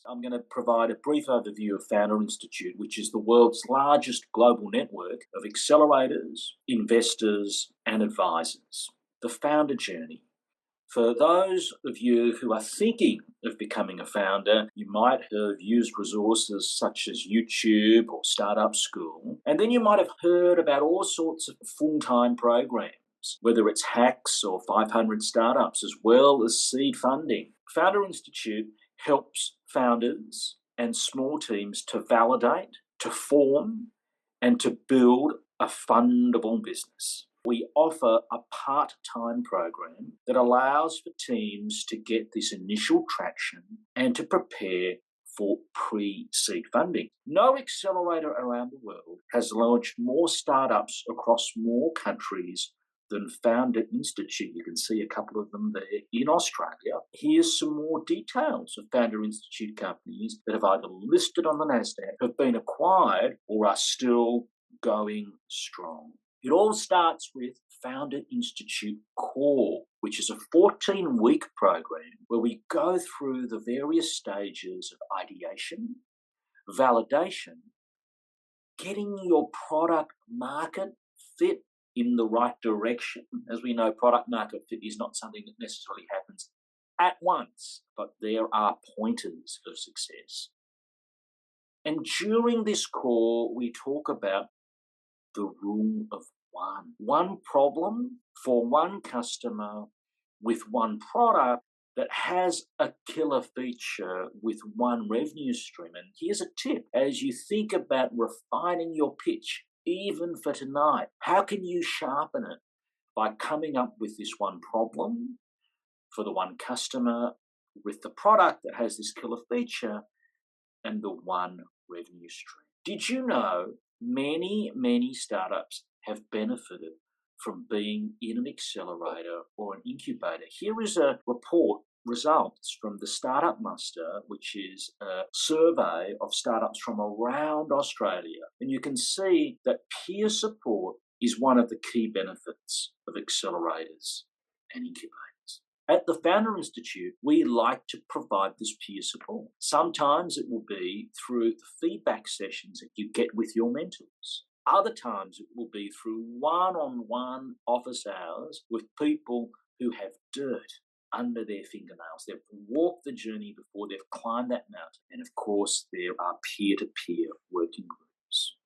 I'm going to provide a brief overview of Founder Institute, which is the world's largest global network of accelerators, investors, and advisors. The founder journey. For those of you who are thinking of becoming a founder, you might have used resources such as YouTube or Startup School, and then you might have heard about all sorts of full-time programs, whether it's hacks or 500 startups, as well as seed funding. Founder Institute helps founders and small teams to validate, to form, and to build a fundable business. We offer a part-time program that allows for teams to get this initial traction and to prepare for pre-seed funding. No accelerator around the world has launched more startups across more countries than Founder Institute. You can see a couple of them there in Australia. Here's some more details of Founder Institute companies that have either listed on the NASDAQ, have been acquired, or are still going strong. It all starts with Founder Institute Core, which is a 14-week program where we go through the various stages of ideation, validation, getting your product market fit in the right direction. As we know, product market fit is not something that necessarily happens at once, but there are pointers of success. And during this core, we talk about the rule of one. One problem for one customer with one product that has a killer feature with one revenue stream. And here's a tip. As you think about refining your pitch, even for tonight, how can you sharpen it? By coming up with this one problem for the one customer with the product that has this killer feature and the one revenue stream. Did you know many startups have benefited from being in an accelerator or an incubator? Here is a report, results from the Startup Muster, which is a survey of startups from around Australia. And you can see that peer support is one of the key benefits of accelerators and incubators. At the Founder Institute, we like to provide this peer support. Sometimes it will be through the feedback sessions that you get with your mentors. Other times it will be through one-on-one office hours with people who have dirt under their fingernails. They've walked the journey before, they've climbed that mountain. And of course, there are peer-to-peer working groups.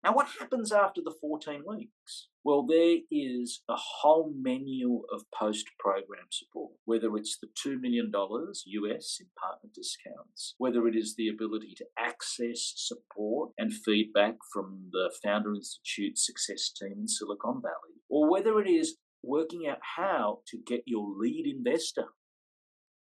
Now, what happens after the 14 weeks? Well, there is a whole menu of post-program support, whether it's the $2 million US in partner discounts, whether it is the ability to access support and feedback from the Founder Institute success team in Silicon Valley, or whether it is working out how to get your lead investor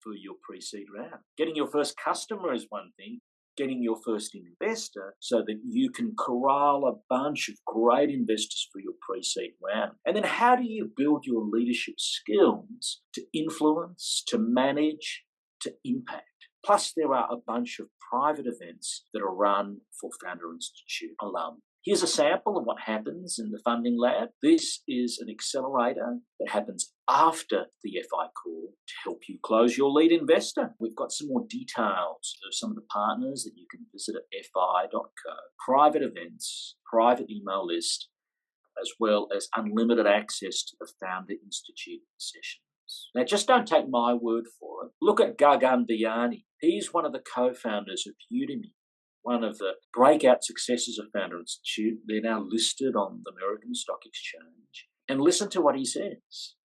for your pre-seed round. Getting your first customer is one thing, getting your first investor so that you can corral a bunch of great investors for your pre-seed round. And then how do you build your leadership skills to influence, to manage, to impact? Plus, there are a bunch of private events that are run for Founder Institute alum. Here's a sample of what happens in the funding lab. This is an accelerator that happens after the FI call to help you close your lead investor. We've got some more details of some of the partners that you can visit at fi.co. Private events, private email list, as well as unlimited access to the Founder Institute sessions. Now, just don't take my word for it. Look at Gagan Biyani. He's one of the co-founders of Udemy, one of the breakout successes of Founder Institute. They're now listed on the American Stock Exchange. And listen to what he says.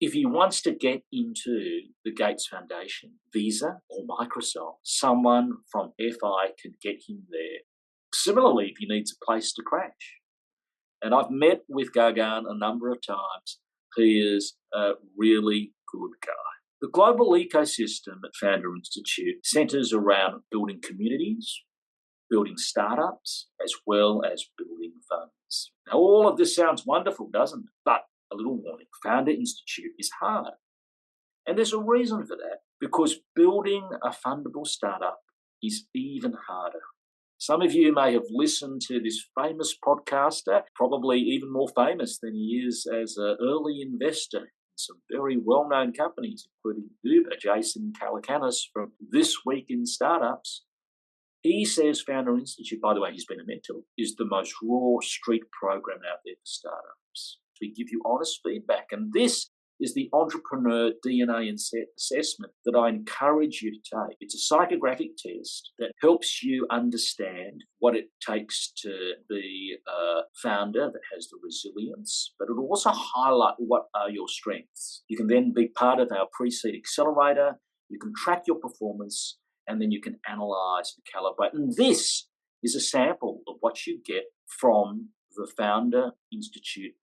If he wants to get into the Gates Foundation, Visa, or Microsoft, someone from FI can get him there. Similarly, if he needs a place to crash. And I've met with Gagan a number of times. He is a really good guy. The global ecosystem at Founder Institute centers around building communities, building startups, as well as building funds. Now, all of this sounds wonderful, doesn't it? But a little warning, Founder Institute is hard. And there's a reason for that, because building a fundable startup is even harder. Some of you may have listened to this famous podcaster, probably even more famous than he is as an early investor, some very well-known companies, including Uber, Jason Calacanis from This Week in Startups. He says Founder Institute, by the way, he's been a mentor, is the most raw street program out there for startups. We give you honest feedback. And this is the entrepreneur DNA assessment that I encourage you to take. It's a psychographic test that helps you understand what it takes to be a founder that has the resilience, but it will also highlight what are your strengths. You can then be part of our pre-seed accelerator. You can track your performance, and then you can analyze and calibrate. And this is a sample of what you get from the Founder Institute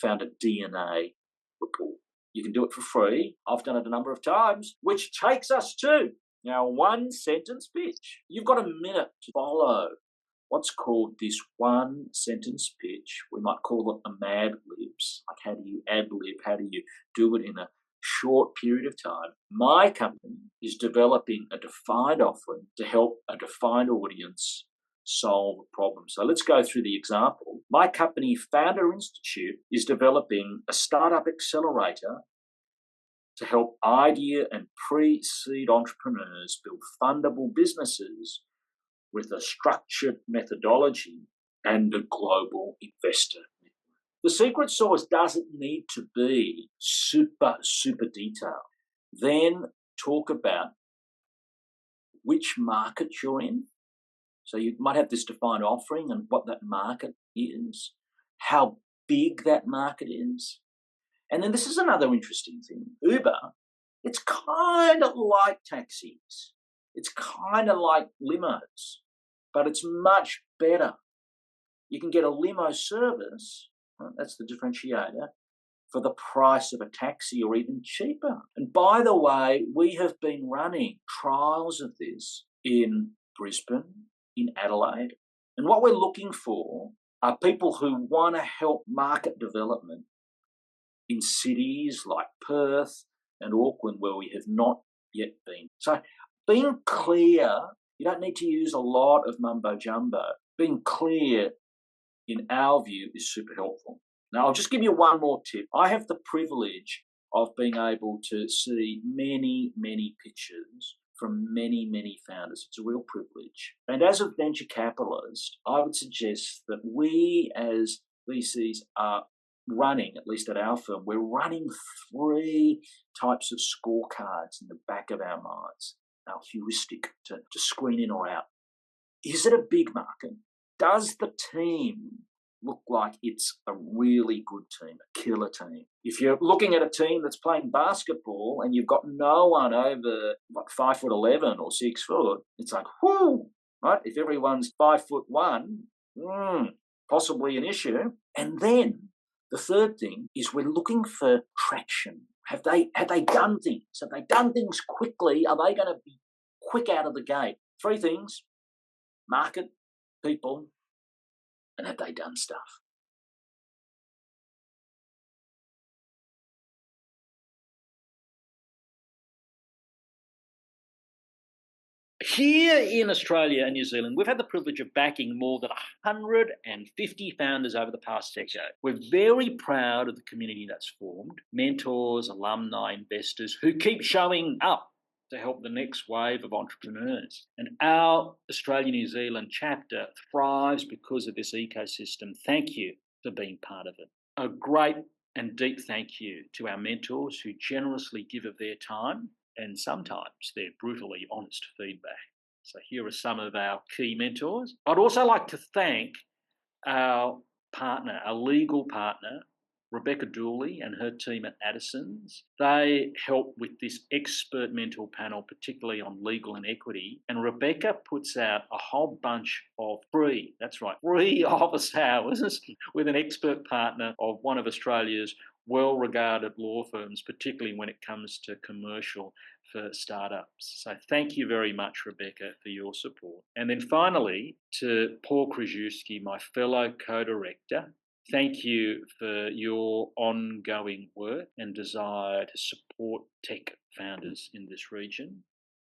Founder DNA report. You can do it for free. I've done it a number of times, which takes us to our one sentence pitch. You've got a minute to follow what's called this one sentence pitch. We might call it a Mad Libs. Like, how do you ad lib? How do you do it in a short period of time? My company is developing a defined offering to help a defined audience solve a problem. So let's go through the example. My company, Founder Institute, is developing a startup accelerator to help idea and pre-seed entrepreneurs build fundable businesses with a structured methodology and a global investor network. The secret sauce doesn't need to be super detailed. Then talk about which market you're in. So you might have this defined offering and what that market is, how big that market is. And then this is another interesting thing. Uber, it's kind of like taxis. It's kind of like limos, but it's much better. You can get a limo service, right? That's the differentiator, for the price of a taxi or even cheaper. And by the way, we have been running trials of this in Brisbane, in Adelaide. And what we're looking for are people who want to help market development in cities like Perth and Auckland, where we have not yet been. So being clear, you don't need to use a lot of mumbo jumbo. Being clear, in our view, is super helpful. Now, I'll just give you one more tip. I have the privilege of being able to see many pitches from many founders. It's a real privilege. And as a venture capitalist, I would suggest that we as VCs are running, at least at our firm, we're running 3 types of scorecards in the back of our minds, our heuristic to screen in or out. Is it a big market? Does the team look like it's a really good team, a killer team? If you're looking at a team that's playing basketball and you've got no one over 5'11" or 6 foot, it's like, whoo, right? If everyone's 5'1", possibly an issue. And then the third thing is we're looking for traction. Have they done things? Have they done things quickly? Are they going to be quick out of the gate? 3 things: market, people, and have they done stuff? Here in Australia and New Zealand, we've had the privilege of backing more than 150 founders over the past decade. We're very proud of the community that's formed, mentors, alumni, investors who keep showing up to help the next wave of entrepreneurs. And our Australia-New Zealand chapter thrives because of this ecosystem. Thank you for being part of it. A great and deep thank you to our mentors who generously give of their time and sometimes their brutally honest feedback. So here are some of our key mentors. I'd also like to thank our partner, our legal partner, Rebecca Dooley and her team at Addisons. They help with this expert mentor panel, particularly on legal and equity. And Rebecca puts out a whole bunch of free office hours with an expert partner of one of Australia's well-regarded law firms, particularly when it comes to commercial for startups. So thank you very much, Rebecca, for your support. And then finally, to Paul Krajewski, my fellow co-director, thank you for your ongoing work and desire to support tech founders in this region.